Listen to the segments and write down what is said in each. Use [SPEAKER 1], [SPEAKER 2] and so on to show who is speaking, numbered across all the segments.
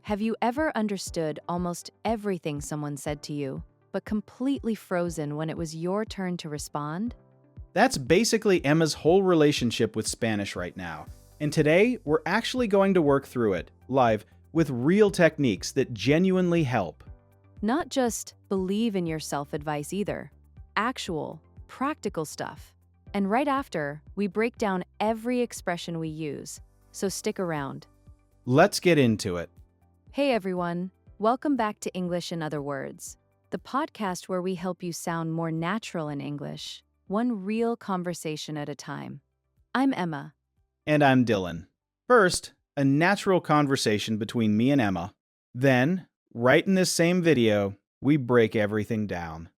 [SPEAKER 1] Have you ever understood almost everything someone said to you, but completely frozen when it was your turn to respond?
[SPEAKER 2] That's basically Emma's whole relationship with Spanish right now. And today, we're actually going to work through it, live, with real techniques that genuinely help.
[SPEAKER 1] Not just believe in yourself advice either, actual, practical stuff. And right after, we break down every expression we use, so stick around.
[SPEAKER 2] Let's get into it.
[SPEAKER 1] Hey everyone, welcome back to English in Other Words, the podcast where we help you sound more natural in English, one real conversation at a time. I'm Emma.
[SPEAKER 2] And I'm Dylan. First, a natural conversation between me and Emma. Then, right in this same video, we break everything down.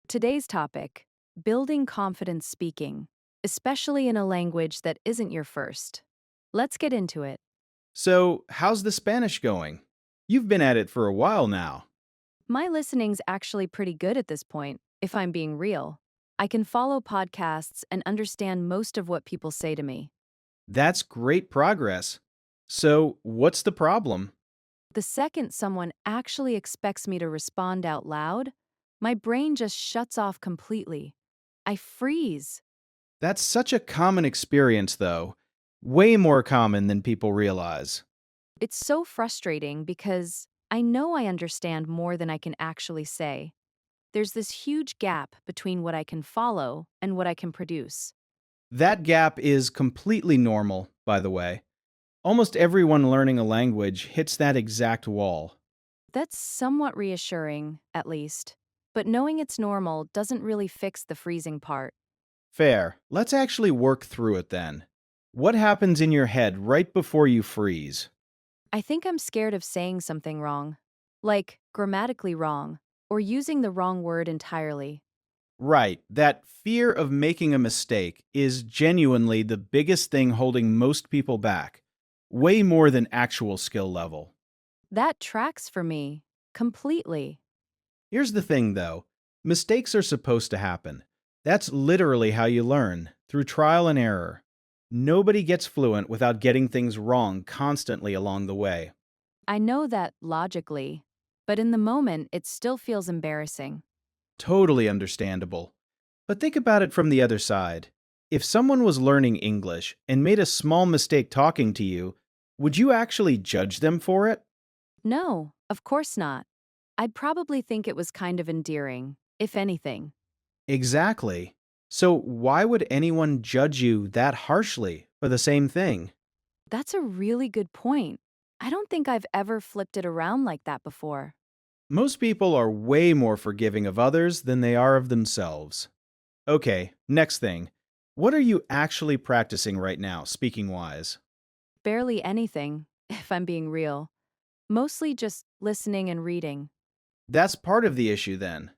[SPEAKER 1] Today's topic, building confidence speaking, especially in a language that isn't your first. Let's get into it.
[SPEAKER 2] So, how's the Spanish going? You've been at it for a while now.
[SPEAKER 1] My listening's actually pretty good at this point, if I'm being real. I can follow podcasts and understand most of what people say to me.
[SPEAKER 2] That's great progress. So, what's the problem?
[SPEAKER 1] The second someone actually expects me to respond out loud, my brain just shuts off completely. I freeze.
[SPEAKER 2] That's such a common experience, though. Way more common than people realize.
[SPEAKER 1] It's so frustrating because I know I understand more than I can actually say. There's this huge gap between what I can follow and what I can produce.
[SPEAKER 2] That gap is completely normal, by the way. Almost everyone learning a language hits that exact wall.
[SPEAKER 1] That's somewhat reassuring, at least. But knowing it's normal doesn't really fix the freezing part.
[SPEAKER 2] Fair. Let's actually work through it then. What happens in your head right before you freeze?
[SPEAKER 1] I think I'm scared of saying something wrong, like grammatically wrong, or using the wrong word entirely.
[SPEAKER 2] Right, that fear of making a mistake is genuinely the biggest thing holding most people back. Way more than actual skill level.
[SPEAKER 1] That tracks for me, completely.
[SPEAKER 2] Here's the thing, though. Mistakes are supposed to happen. That's literally how you learn, through trial and error. Nobody gets fluent without getting things wrong constantly along the way.
[SPEAKER 1] I know that logically, but in the moment it still feels embarrassing.
[SPEAKER 2] Totally understandable. But think about it from the other side. If someone was learning English and made a small mistake talking to you, would you actually judge them for it?
[SPEAKER 1] No, of course not. I'd probably think it was kind of endearing, if anything.
[SPEAKER 2] Exactly. So why would anyone judge you that harshly for the same thing?
[SPEAKER 1] That's a really good point. I don't think I've ever flipped it around like that before.
[SPEAKER 2] Most people are way more forgiving of others than they are of themselves. Okay, next thing. What are you actually practicing right now, speaking wise?
[SPEAKER 1] Barely anything, if I'm being real. Mostly just listening and reading.
[SPEAKER 2] That's part of the issue then.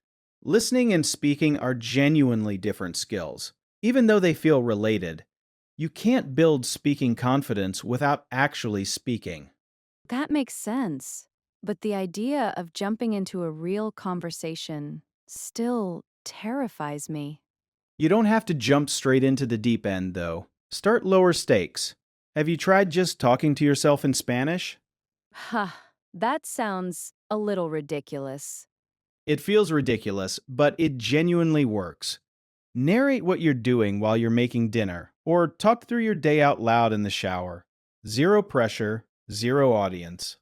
[SPEAKER 2] Listening and speaking are genuinely different skills, even though they feel related. You can't build speaking confidence without actually speaking.
[SPEAKER 1] That makes sense. But the idea of jumping into a real conversation still terrifies me.
[SPEAKER 2] You don't have to jump straight into the deep end, though. Start lower stakes. Have you tried just talking to yourself in Spanish?
[SPEAKER 1] Ha, that sounds a little ridiculous.
[SPEAKER 2] It feels ridiculous, but it genuinely works. Narrate what you're doing while you're making dinner, or talk through your day out loud in the shower. Zero pressure, zero audience.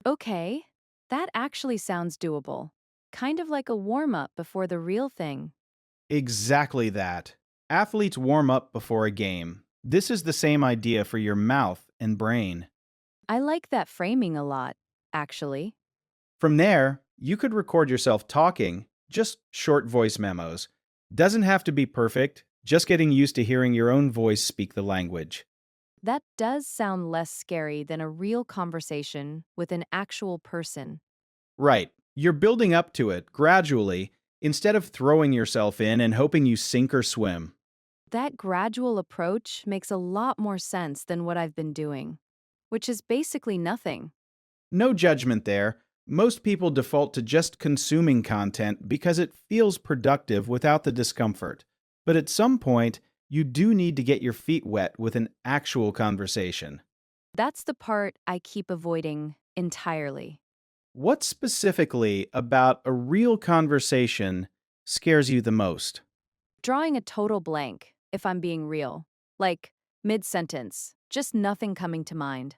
[SPEAKER 1] Okay, that actually sounds doable. Kind of like a warm-up before the real thing.
[SPEAKER 2] Exactly that. Athletes warm up before a game. This is the same idea for your mouth and brain.
[SPEAKER 1] I like that framing a lot, actually.
[SPEAKER 2] From there, you could record yourself talking, just short voice memos. Doesn't have to be perfect, just getting used to hearing your own voice speak the language.
[SPEAKER 1] That does sound less scary than a real conversation with an actual person.
[SPEAKER 2] Right, you're building up to it gradually instead of throwing yourself in and hoping you sink or swim.
[SPEAKER 1] That gradual approach makes a lot more sense than what I've been doing, which is basically nothing.
[SPEAKER 2] No judgment there. Most people default to just consuming content because it feels productive without the discomfort. But at some point, you do need to get your feet wet with an actual conversation.
[SPEAKER 1] That's the part I keep avoiding Entirely.
[SPEAKER 2] What specifically about a real conversation scares you the most?
[SPEAKER 1] Drawing a total blank, if I'm being real. Like, mid sentence, just nothing coming to mind.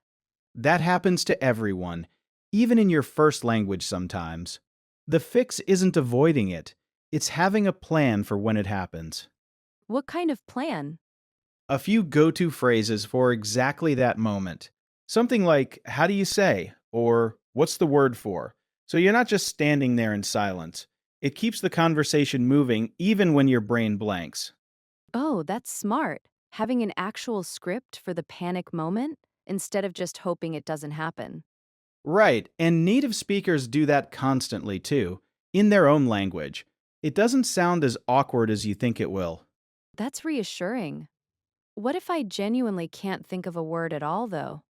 [SPEAKER 2] That happens to everyone, even in your first language sometimes. The fix isn't avoiding it, it's having a plan for when it happens.
[SPEAKER 1] What kind of plan?
[SPEAKER 2] A few go to phrases for exactly that moment. Something like, how do you say? Or, what's the word for? So you're not just standing there in silence. It keeps the conversation moving even when your brain blanks.
[SPEAKER 1] Oh, that's smart. Having an actual script for the panic moment instead of just hoping it doesn't happen.
[SPEAKER 2] Right, and native speakers do that constantly too, in their own language. It doesn't sound as awkward as you think it will.
[SPEAKER 1] That's reassuring. What if I genuinely can't think of a word at all, though?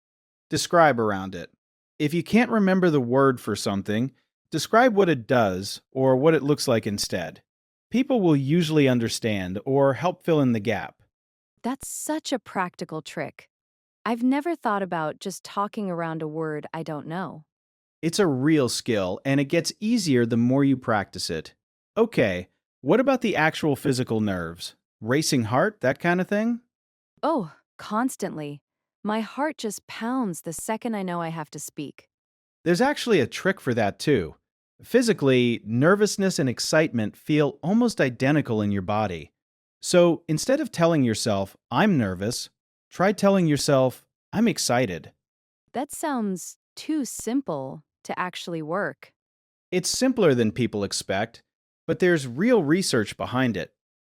[SPEAKER 2] Describe around it. If you can't remember the word for something, describe what it does or what it looks like instead. People will usually understand or help fill in the gap.
[SPEAKER 1] That's such a practical trick. I've never thought about just talking around a word I don't know.
[SPEAKER 2] It's a real skill, and it gets easier the more you practice it. Okay, what about the actual physical nerves? Racing heart, that kind of thing?
[SPEAKER 1] Oh, constantly. My heart just pounds the second I know I have to speak.
[SPEAKER 2] There's actually a trick for that too. Physically, nervousness and excitement feel almost identical in your body. So instead of telling yourself, I'm nervous, try telling yourself, I'm excited.
[SPEAKER 1] That sounds too simple to actually work.
[SPEAKER 2] It's simpler than people expect, but there's real research behind it.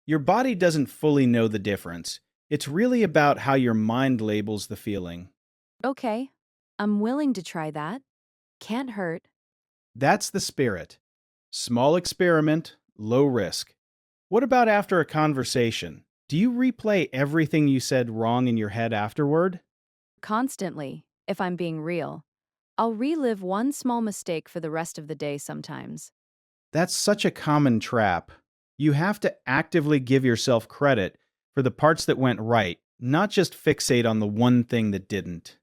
[SPEAKER 2] Your body doesn't fully know the difference. It's really about how your mind labels the feeling.
[SPEAKER 1] Okay, I'm willing to try that. Can't hurt.
[SPEAKER 2] That's the spirit. Small experiment, low risk. What about after a conversation? Do you replay everything you said wrong in your head afterward?
[SPEAKER 1] Constantly, if I'm being real. I'll relive one small mistake for the rest of the day sometimes.
[SPEAKER 2] That's such a common trap. You have to actively give yourself credit for the parts that went right, not just fixate on the one thing that didn't.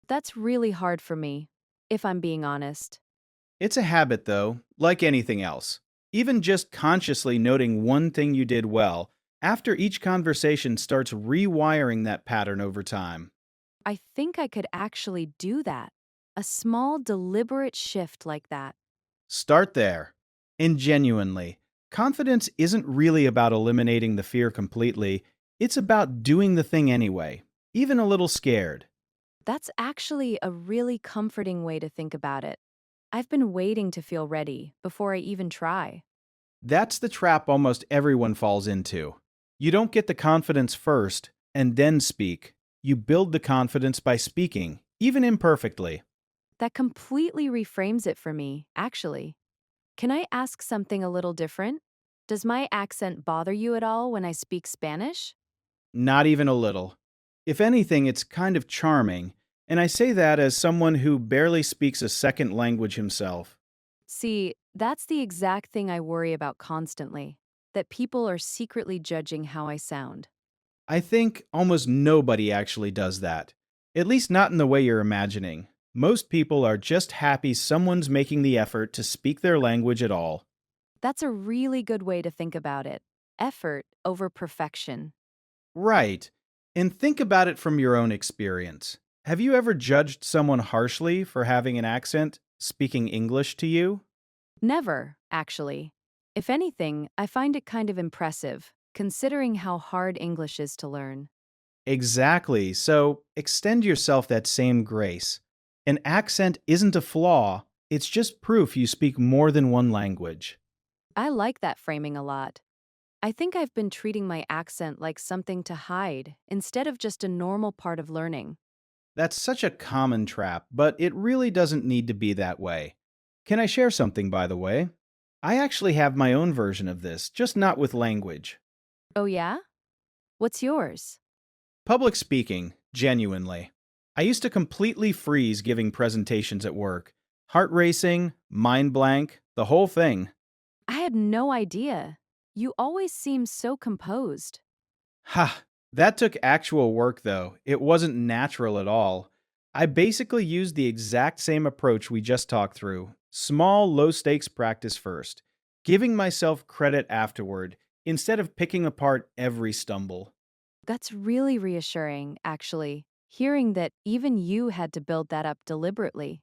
[SPEAKER 1] That's really hard for me, if I'm being honest.
[SPEAKER 2] It's a habit, though, like anything else. Even just consciously noting one thing you did well, after each conversation starts rewiring that pattern over time.
[SPEAKER 1] I think I could actually do that. A small, deliberate shift like that.
[SPEAKER 2] Start there. And genuinely, confidence isn't really about eliminating the fear completely, it's about doing the thing anyway, even a little scared.
[SPEAKER 1] That's actually a really comforting way to think about it. I've been waiting to feel ready before I even try.
[SPEAKER 2] That's the trap almost everyone falls into. You don't get the confidence first and then speak. You build the confidence by speaking, even imperfectly.
[SPEAKER 1] That completely reframes it for me, actually. Can I ask something a little different? Does my accent bother you at all when I speak Spanish?
[SPEAKER 2] Not even a little. If anything, it's kind of charming, and I say that as someone who barely speaks a second language himself.
[SPEAKER 1] See, that's the exact thing I worry about constantly, that people are secretly judging how I sound.
[SPEAKER 2] I think almost nobody actually does that. At least not in the way you're imagining. Most people are just happy someone's making the effort to speak their language at all.
[SPEAKER 1] That's a really good way to think about it. Effort over perfection.
[SPEAKER 2] Right. And think about it from your own experience. Have you ever judged someone harshly for having an accent, speaking English to you?
[SPEAKER 1] Never, actually. If anything, I find it kind of impressive, considering how hard English is to learn.
[SPEAKER 2] Exactly. So extend yourself that same grace. An accent isn't a flaw, it's just proof you speak more than one language.
[SPEAKER 1] I like that framing a lot. I think I've been treating my accent like something to hide instead of just a normal part of learning.
[SPEAKER 2] That's such a common trap, but it really doesn't need to be that way. Can I share something, by the way? I actually have my own version of this, just not with language.
[SPEAKER 1] Oh, yeah? What's yours?
[SPEAKER 2] Public speaking, genuinely. I used to completely freeze giving presentations at work. Heart racing, mind blank, the whole thing.
[SPEAKER 1] I had no idea. You always seem so composed.
[SPEAKER 2] Ha! That took actual work, though. It wasn't natural at all. I basically use the exact same approach we just talked through. Small, low stakes practice first, giving myself credit afterward instead of picking apart every stumble.
[SPEAKER 1] That's really reassuring, actually, hearing that even you had to build that up deliberately.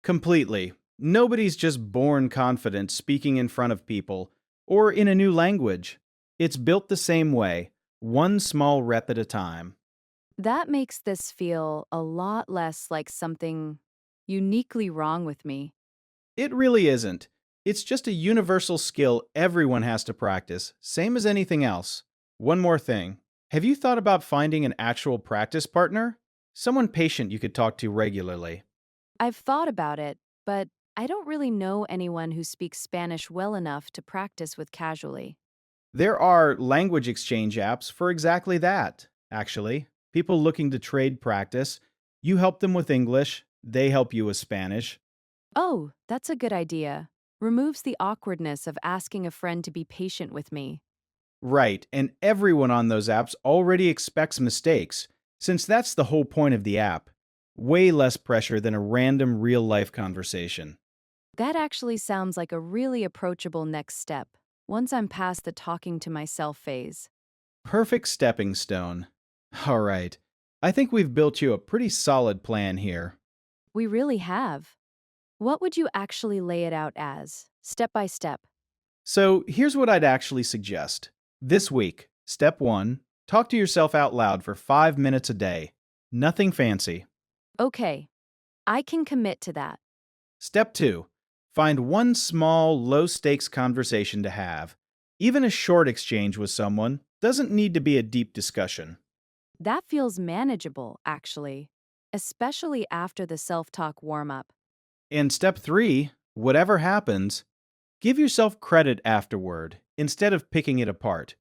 [SPEAKER 2] Completely. Nobody's just born confident speaking in front of people or in a new language. It's built the same way, one small rep at a time.
[SPEAKER 1] That makes this feel a lot less like something uniquely wrong with me.
[SPEAKER 2] It really isn't. It's just a universal skill everyone has to practice, same as anything else. One more thing. Have you thought about finding an actual practice partner? Someone patient you could talk to regularly.
[SPEAKER 1] I've thought about it, but I don't really know anyone who speaks Spanish well enough to practice with casually.
[SPEAKER 2] There are language exchange apps for exactly that, actually. People looking to trade practice. You help them with English, they help you with Spanish.
[SPEAKER 1] Oh, that's a good idea. Removes the awkwardness of asking a friend to be patient with me.
[SPEAKER 2] Right, and everyone on those apps already expects mistakes, since that's the whole point of the app. Way less pressure than a random real life conversation.
[SPEAKER 1] That actually sounds like a really approachable next step, once I'm past the talking to myself phase.
[SPEAKER 2] Perfect stepping stone. All right, I think we've built you a pretty solid plan here.
[SPEAKER 1] We really have. What would you actually lay it out as, step by step?
[SPEAKER 2] So here's what I'd actually suggest. This week, step one, talk to yourself out loud for 5 minutes a day. Nothing fancy.
[SPEAKER 1] Okay, I can commit to that.
[SPEAKER 2] Step two, find one small, low stakes conversation to have. Even a short exchange with someone doesn't need to be a deep discussion.
[SPEAKER 1] That feels manageable, actually, especially after the self talk warm up.
[SPEAKER 2] And step three, whatever happens, give yourself credit afterward instead of picking it apart.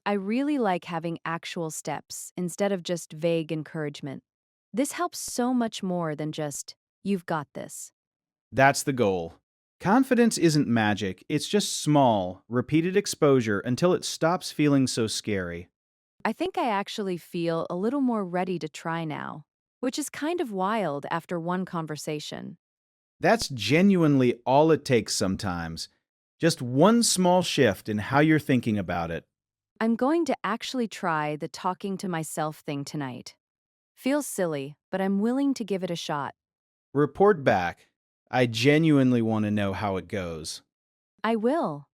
[SPEAKER 1] I really like having actual steps instead of just vague encouragement. This helps so much more than just, you've got this.
[SPEAKER 2] That's the goal. Confidence isn't magic, it's just small, repeated exposure until it stops feeling so scary.
[SPEAKER 1] I think I actually feel a little more ready to try now, which is kind of wild after one conversation.
[SPEAKER 2] That's genuinely all it takes sometimes. Just one small shift in how you're thinking about it.
[SPEAKER 1] I'm going to actually try the talking to myself thing tonight. Feels silly, but I'm willing to give it a shot.
[SPEAKER 2] Report back. I genuinely want to know how it goes.
[SPEAKER 1] I will.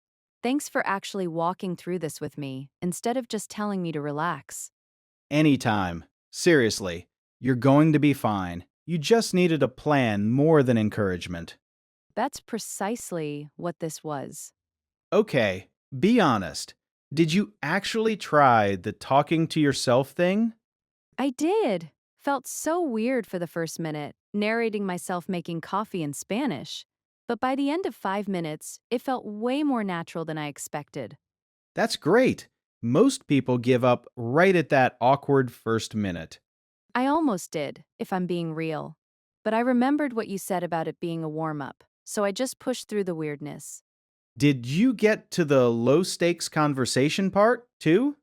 [SPEAKER 1] Thanks for actually walking through this with me instead of just telling me to relax.
[SPEAKER 2] Anytime. Seriously, you're going to be fine. You just needed a plan more than encouragement.
[SPEAKER 1] That's precisely what this was.
[SPEAKER 2] Okay, be honest. Did you actually try the talking to yourself thing?
[SPEAKER 1] I did. Felt so weird for the first minute, narrating myself making coffee in Spanish. But by the end of 5 minutes, it felt way more natural than I expected.
[SPEAKER 2] That's great. Most people give up right at that awkward first minute.
[SPEAKER 1] I almost did, if I'm being real. But I remembered what you said about it being a warm up, so I just pushed through the weirdness.
[SPEAKER 2] Did you get to the low stakes conversation part, too?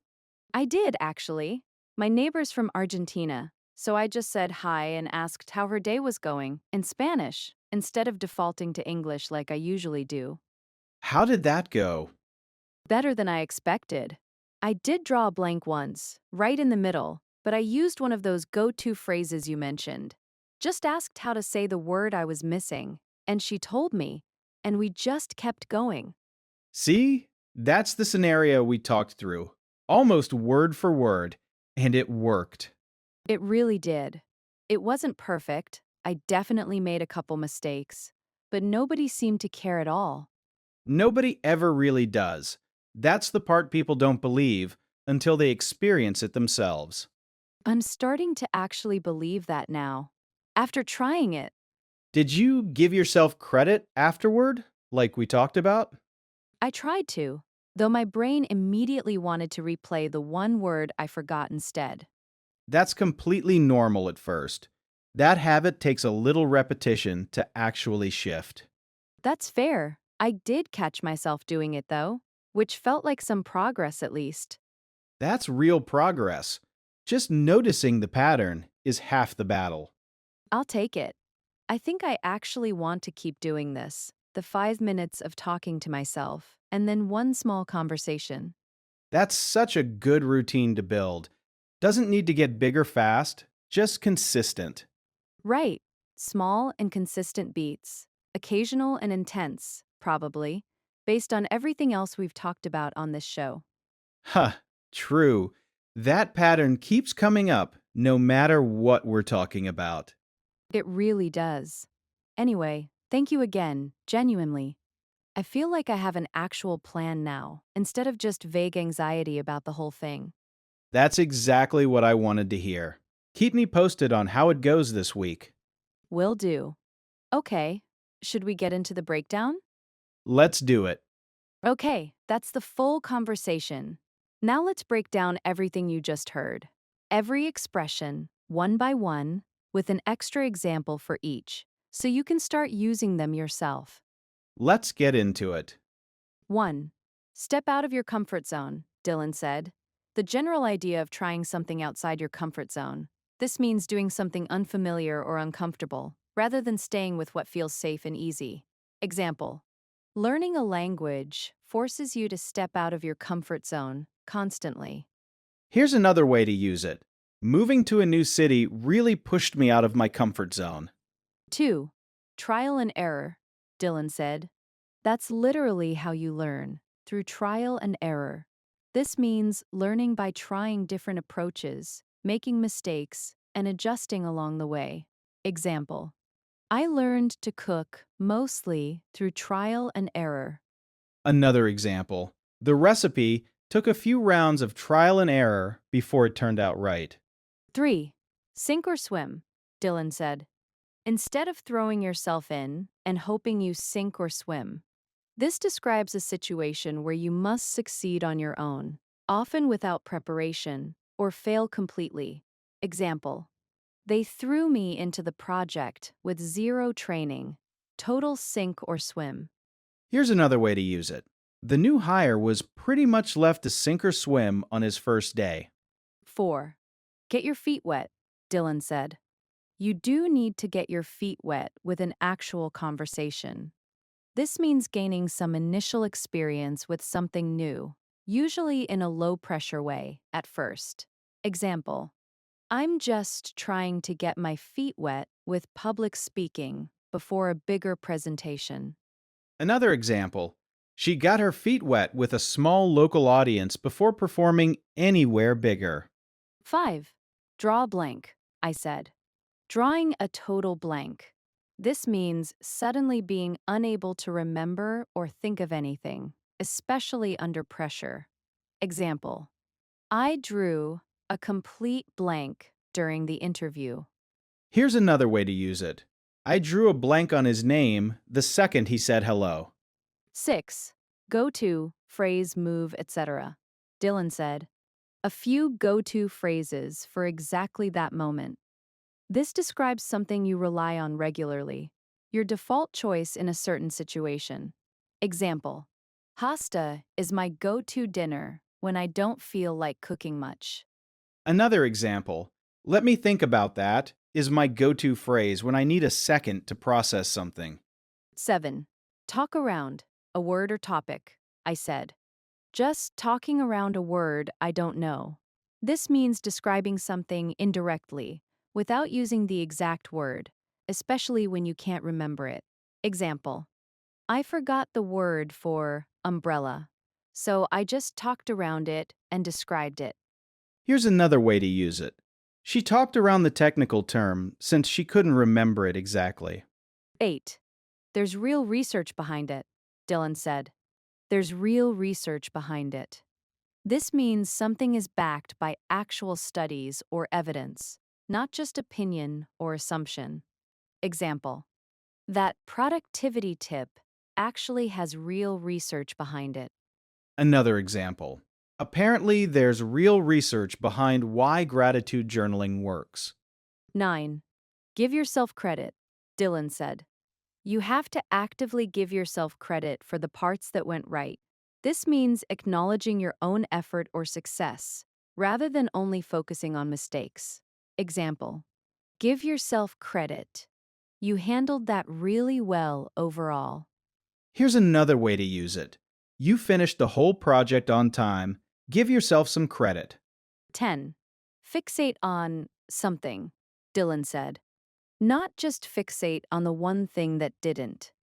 [SPEAKER 1] I did, actually. My neighbor's from Argentina, so I just said hi and asked how her day was going in Spanish, instead of defaulting to English like I usually do.
[SPEAKER 2] How did that go?
[SPEAKER 1] Better than I expected. I did draw a blank once, right in the middle, but I used one of those go-to phrases you mentioned. Just asked how to say the word I was missing, and she told me, and we just kept going.
[SPEAKER 2] See? That's the scenario we talked through. Almost word for word. And it worked.
[SPEAKER 1] It really did. It wasn't perfect. I definitely made a couple mistakes, but nobody seemed to care at all.
[SPEAKER 2] Nobody ever really does. That's the part people don't believe until they experience it themselves.
[SPEAKER 1] I'm starting to actually believe that now. After trying it,
[SPEAKER 2] Did you give yourself credit afterward, like we talked about?
[SPEAKER 1] I tried to, though my brain immediately wanted to replay the one word I forgot instead.
[SPEAKER 2] That's completely normal at first. That habit takes a little repetition to actually shift.
[SPEAKER 1] That's fair. I did catch myself doing it, though, which felt like some progress at least.
[SPEAKER 2] That's real progress. Just noticing the pattern is half the battle.
[SPEAKER 1] I'll take it. I think I actually want to keep doing this. The 5 minutes of talking to myself, and then one small conversation.
[SPEAKER 2] That's such a good routine to build. Doesn't need to get bigger fast, just consistent.
[SPEAKER 1] Right. Small and consistent beats. Occasional and intense, probably, based on everything else we've talked about on this show.
[SPEAKER 2] Huh, true. That pattern keeps coming up no matter what we're talking about.
[SPEAKER 1] It really does. Anyway, thank you again, genuinely. I feel like I have an actual plan now, instead of just vague anxiety about the whole thing.
[SPEAKER 2] That's exactly what I wanted to hear. Keep me posted on how it goes this week.
[SPEAKER 1] Will do. Okay, should we get into the breakdown?
[SPEAKER 2] Let's do it.
[SPEAKER 1] Okay, that's the full conversation. Now let's break down everything you just heard. Every expression, one by one, with an extra example for each, so you can start using them yourself.
[SPEAKER 2] Let's get into it.
[SPEAKER 1] 1. Step out of your comfort zone, Dylan said. The general idea of trying something outside your comfort zone. This means doing something unfamiliar or uncomfortable, rather than staying with what feels safe and easy. Example. Learning a language forces you to step out of your comfort zone constantly.
[SPEAKER 2] Here's another way to use it. Moving to a new city really pushed me out of my comfort zone.
[SPEAKER 1] 2. Trial and error, Dylan said. That's literally how you learn, through trial and error. This means learning by trying different approaches, making mistakes, and adjusting along the way. Example. I learned to cook mostly through trial and error.
[SPEAKER 2] Another example. The recipe took a few rounds of trial and error before it turned out right.
[SPEAKER 1] 3. Sink or swim, Dylan said. Instead of throwing yourself in and hoping you sink or swim, this describes a situation where you must succeed on your own, often without preparation, or fail completely. Example. They threw me into the project with zero training, total sink or swim.
[SPEAKER 2] Here's another way to use it. The new hire was pretty much left to sink or swim on his first day.
[SPEAKER 1] 4. Get your feet wet, Dylan said. You do need to get your feet wet with an actual conversation. This means gaining some initial experience with something new, usually in a low-pressure way at first. Example. I'm just trying to get my feet wet with public speaking before a bigger presentation.
[SPEAKER 2] Another example. She got her feet wet with a small local audience before performing anywhere bigger.
[SPEAKER 1] 5. Draw a blank, I said. Drawing a total blank. This means suddenly being unable to remember or think of anything, especially under pressure. Example. I drew a complete blank during the interview.
[SPEAKER 2] Here's another way to use it. I drew a blank on his name the second he said hello.
[SPEAKER 1] 6. Go-to, phrase, move, etc. Dylan said. A few go-to phrases for exactly that moment. This describes something you rely on regularly, your default choice in a certain situation. Example. Pasta is my go-to dinner when I don't feel like cooking much.
[SPEAKER 2] Another example. Let me think about that is my go-to phrase when I need a second to process something.
[SPEAKER 1] 7. Talk around a word or topic, I said. Just talking around a word I don't know. This means describing something indirectly, without using the exact word, especially when you can't remember it. Example. I forgot the word for umbrella, so I just talked around it and described it.
[SPEAKER 2] Here's another way to use it. She talked around the technical term since she couldn't remember it exactly.
[SPEAKER 1] 8. There's real research behind it, Dylan said. There's real research behind it. This means something is backed by actual studies or evidence, not just opinion or assumption. Example. That productivity tip actually has real research behind it.
[SPEAKER 2] Another example. Apparently, there's real research behind why gratitude journaling works.
[SPEAKER 1] 9. Give yourself credit, Dylan said. You have to actively give yourself credit for the parts that went right. This means acknowledging your own effort or success, rather than only focusing on mistakes. Example. Give yourself credit. You handled that really well overall.
[SPEAKER 2] Here's another way to use it. You finished the whole project on time. Give yourself some credit.
[SPEAKER 1] 10. Fixate on something, Dylan said. Not just fixate on the one thing that didn't.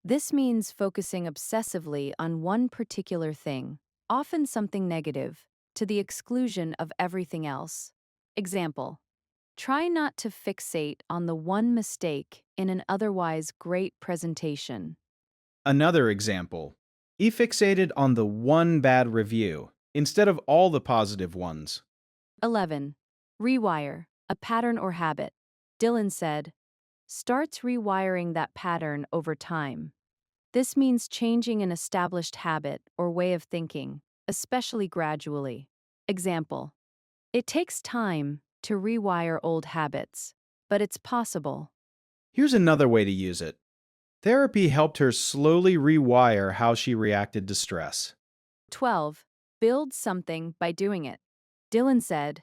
[SPEAKER 1] This means focusing obsessively on one particular thing, often something negative, to the exclusion of everything else. Example: try not to fixate on the one mistake in an otherwise great presentation.
[SPEAKER 2] Another example. He fixated on the one bad review instead of all the positive ones.
[SPEAKER 1] 11. Rewire, a pattern or habit. Dylan said, starts rewiring that pattern over time. This means changing an established habit or way of thinking, especially gradually. Example: it takes time to rewire old habits, but it's possible.
[SPEAKER 2] Here's another way to use it. Therapy helped her slowly rewire how she reacted to stress.
[SPEAKER 1] 12. Build something by doing it. Dylan said,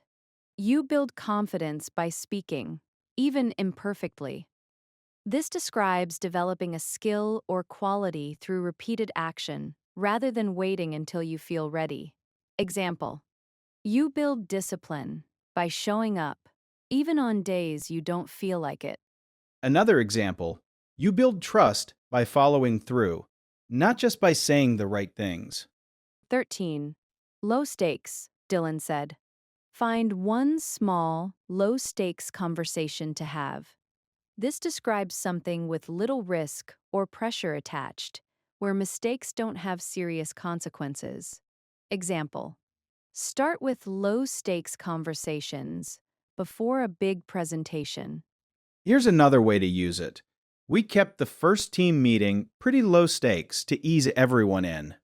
[SPEAKER 1] you build confidence by speaking, even imperfectly. This describes developing a skill or quality through repeated action, rather than waiting until you feel ready. Example: you build discipline by showing up, even on days you don't feel like it.
[SPEAKER 2] Another example. You build trust by following through, not just by saying the right things.
[SPEAKER 1] 13. Low stakes, Dylan said. Find one small, low-stakes conversation to have. This describes something with little risk or pressure attached, where mistakes don't have serious consequences. Example: start with low-stakes conversations before a big presentation.
[SPEAKER 2] Here's another way to use it. We kept the first team meeting pretty low stakes to ease everyone in.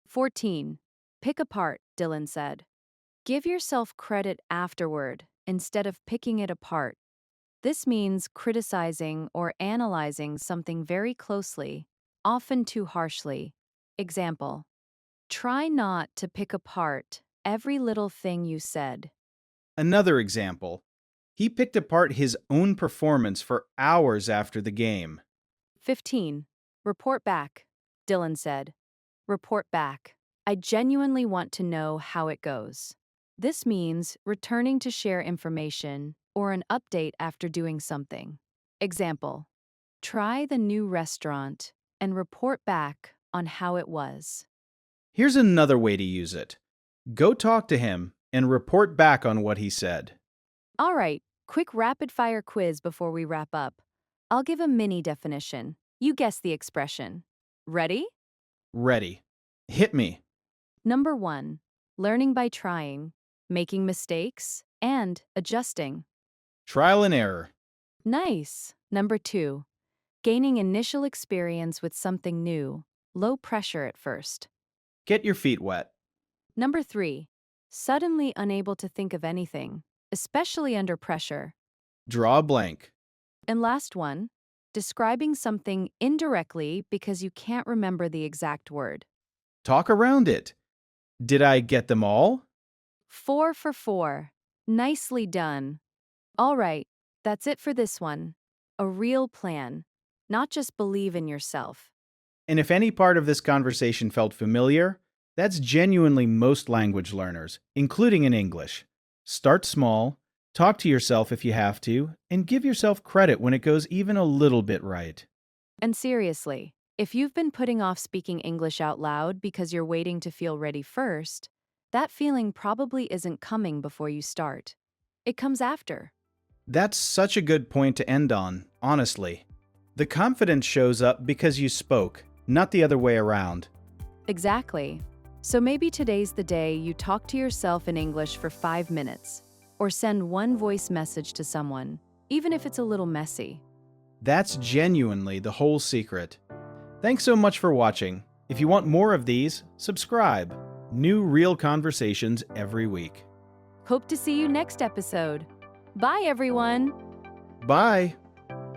[SPEAKER 1] 14. Pick apart, Dylan said. Give yourself credit afterward instead of picking it apart. This means criticizing or analyzing something very closely, often too harshly. Example: try not to pick apart every little thing you said.
[SPEAKER 2] Another example. He picked apart his own performance for hours after the game.
[SPEAKER 1] 15. Report back, Dylan said. Report back. I genuinely want to know how it goes. This means returning to share information or an update after doing something. Example: try the new restaurant and report back on how it was.
[SPEAKER 2] Here's another way to use it. Go talk to him and report back on what he said.
[SPEAKER 1] All right, quick rapid-fire quiz before we wrap up. I'll give a mini definition. You guess the expression. Ready?
[SPEAKER 2] Ready. Hit me.
[SPEAKER 1] Number 1. Learning by trying, making mistakes, and adjusting.
[SPEAKER 2] Trial and error.
[SPEAKER 1] Nice. Number 2. Gaining initial experience with something new, low pressure at first.
[SPEAKER 2] Get your feet wet.
[SPEAKER 1] Number 3. Suddenly unable to think of anything, especially under pressure.
[SPEAKER 2] Draw a blank.
[SPEAKER 1] And last one, describing something indirectly because you can't remember the exact word.
[SPEAKER 2] Talk around it. Did I get them all?
[SPEAKER 1] 4 for 4. Nicely done. All right, that's it for this one. A real plan, not just believe in yourself.
[SPEAKER 2] And if any part of this conversation felt familiar, that's genuinely most language learners, including in English. Start small, talk to yourself if you have to, and give yourself credit when it goes even a little bit right.
[SPEAKER 1] And seriously, if you've been putting off speaking English out loud because you're waiting to feel ready first, that feeling probably isn't coming before you start. It comes after.
[SPEAKER 2] That's such a good point to end on, honestly. The confidence shows up because you spoke, not the other way around.
[SPEAKER 1] Exactly. So maybe today's the day you talk to yourself in English for 5 minutes, or send one voice message to someone, even if it's a little messy.
[SPEAKER 2] That's genuinely the whole secret. Thanks so much for watching. If you want more of these, subscribe. New real conversations every week.
[SPEAKER 1] Hope to see you next episode. Bye, everyone.
[SPEAKER 2] Bye!